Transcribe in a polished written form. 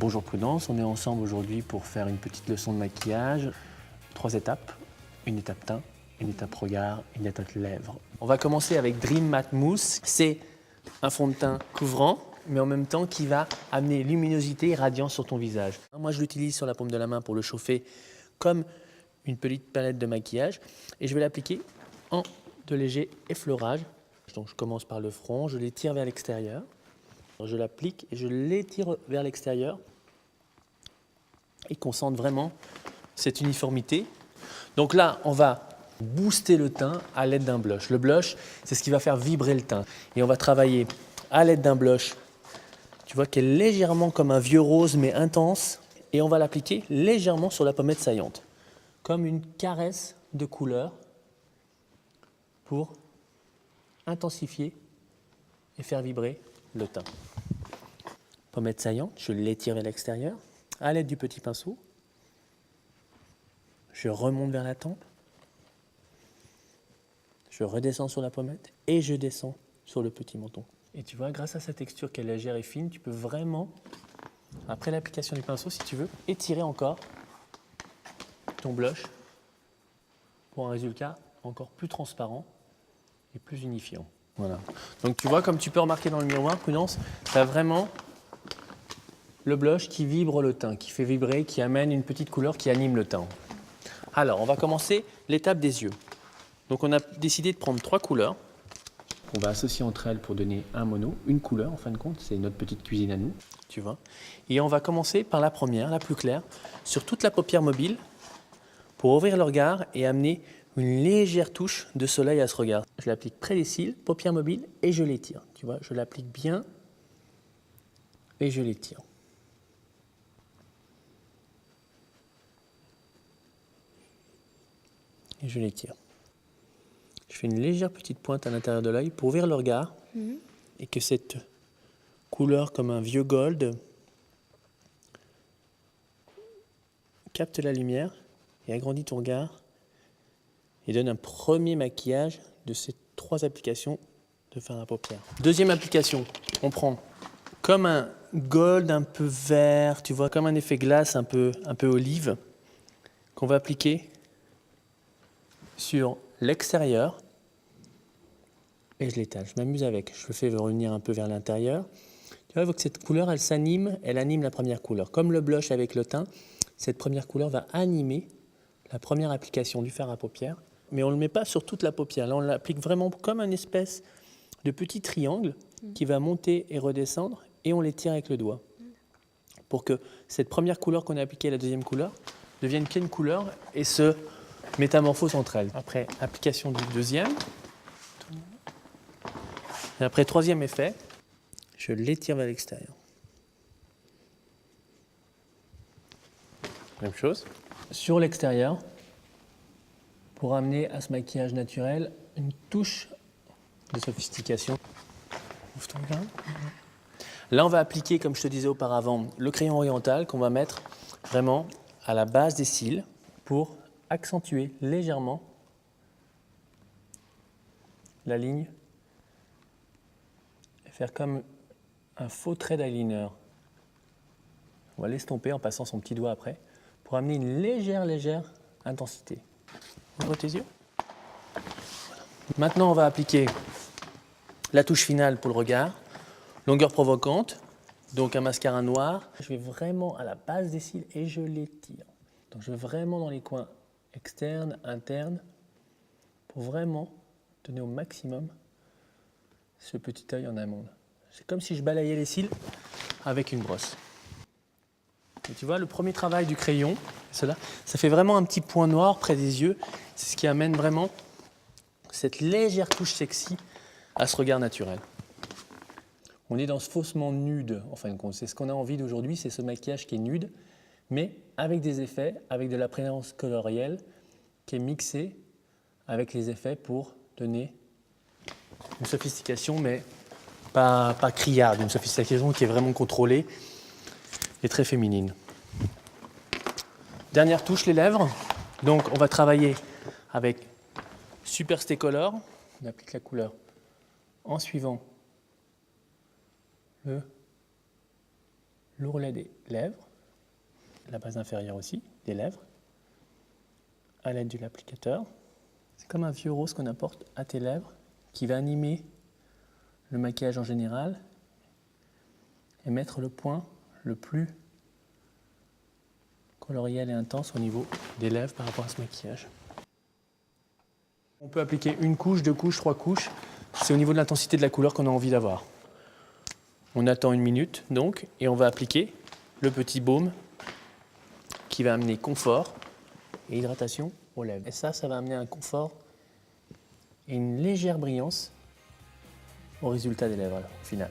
Bonjour Prudence, on est ensemble aujourd'hui pour faire une petite leçon de maquillage. 3 étapes, une étape teint, une étape regard, une étape lèvres. On va commencer avec Dream Matte Mousse. C'est un fond de teint couvrant, mais en même temps qui va amener luminosité et radiance sur ton visage. Moi je l'utilise sur la paume de la main pour le chauffer comme une petite palette de maquillage et je vais l'appliquer en de léger effleurage. Donc je commence par le front, je l'étire vers l'extérieur. Je l'applique et je l'étire vers l'extérieur et qu'on sente vraiment cette uniformité. Donc là, on va booster le teint à l'aide d'un blush. Le blush, c'est ce qui va faire vibrer le teint. Et on va travailler à l'aide d'un blush, tu vois, qui est légèrement comme un vieux rose mais intense. Et on va l'appliquer légèrement sur la pommette saillante, comme une caresse de couleur pour intensifier et faire vibrer le teint. Pommette saillante, je l'étire vers l'extérieur à l'aide du petit pinceau. Je remonte vers la tempe. Je redescends sur la pommette et je descends sur le petit menton. Et tu vois, grâce à sa texture qui est légère et fine, tu peux vraiment, après l'application du pinceau, si tu veux, étirer encore ton blush pour un résultat encore plus transparent et plus unifiant. Voilà. Donc tu vois, comme tu peux remarquer dans le miroir, Prudence, tu as vraiment le blush qui vibre le teint, qui fait vibrer, qui amène une petite couleur qui anime le teint. Alors, on va commencer l'étape des yeux. Donc on a décidé de prendre 3 couleurs qu'on va associer entre elles pour donner un mono, une couleur en fin de compte, c'est notre petite cuisine à nous, tu vois. Et on va commencer par la première, la plus claire, sur toute la paupière mobile pour ouvrir le regard et amener une légère touche de soleil à ce regard. Je l'applique près des cils, paupière mobile et je l'étire. Tu vois, je l'applique bien et je l'étire. Et je l'étire. Je fais une légère petite pointe à l'intérieur de l'œil pour ouvrir le regard et que cette couleur comme un vieux gold capte la lumière et agrandit ton regard et donne un premier maquillage de ces 3 applications de fard à paupières. Deuxième application, on prend comme un gold un peu vert, tu vois, comme un effet glace un peu olive qu'on va appliquer sur l'extérieur et je l'étale. Je m'amuse avec. Je le fais revenir un peu vers l'intérieur. Tu vois, il faut que cette couleur, elle s'anime, elle anime la première couleur. Comme le blush avec le teint, cette première couleur va animer la première application du fard à paupières. Mais on ne le met pas sur toute la paupière. Là, on l'applique vraiment comme un espèce de petit triangle qui va monter et redescendre et on l'étire avec le doigt. Pour que cette première couleur qu'on a appliquée à la deuxième couleur devienne qu'une couleur et se métamorphose entre elles. Après, application du deuxième. Et après, troisième effet, je l'étire vers l'extérieur. Même chose. Sur l'extérieur, pour amener à ce maquillage naturel une touche de sophistication. Ouvre ton regard. Là, on va appliquer, comme je te disais auparavant, le crayon oriental qu'on va mettre vraiment à la base des cils pour accentuer légèrement la ligne et faire comme un faux trait d'eyeliner. On va l'estomper en passant son petit doigt après pour amener une légère intensité. Ouvre tes yeux. Voilà. Maintenant, on va appliquer la touche finale pour le regard. Longueur provocante, donc un mascara noir. Je vais vraiment à la base des cils et je l'étire. Donc je vais vraiment dans les coins externes, internes, pour vraiment donner au maximum ce petit œil en amont. C'est comme si je balayais les cils avec une brosse. Et tu vois, le premier travail du crayon, ça fait vraiment un petit point noir près des yeux. C'est ce qui amène vraiment cette légère touche sexy à ce regard naturel. On est dans ce faussement nude, en fin de compte. C'est ce qu'on a envie d'aujourd'hui, c'est ce maquillage qui est nude, mais avec des effets, avec de la présence colorielle qui est mixée avec les effets pour donner une sophistication, mais pas criarde, une sophistication qui est vraiment contrôlée et très féminine. Dernière touche, les lèvres. Donc on va travailler avec Super Stay Color. On applique la couleur en suivant l'ourlet des lèvres, la base inférieure aussi, des lèvres, à l'aide de l'applicateur. C'est comme un vieux rose qu'on apporte à tes lèvres qui va animer le maquillage en général et mettre le point le plus coloriel et intense au niveau des lèvres par rapport à ce maquillage. On peut appliquer une couche, 2 couches, 3 couches. C'est au niveau de l'intensité de la couleur qu'on a envie d'avoir. On attend 1 minute donc et on va appliquer le petit baume qui va amener confort et hydratation aux lèvres. Et ça va amener un confort et une légère brillance au résultat des lèvres au final.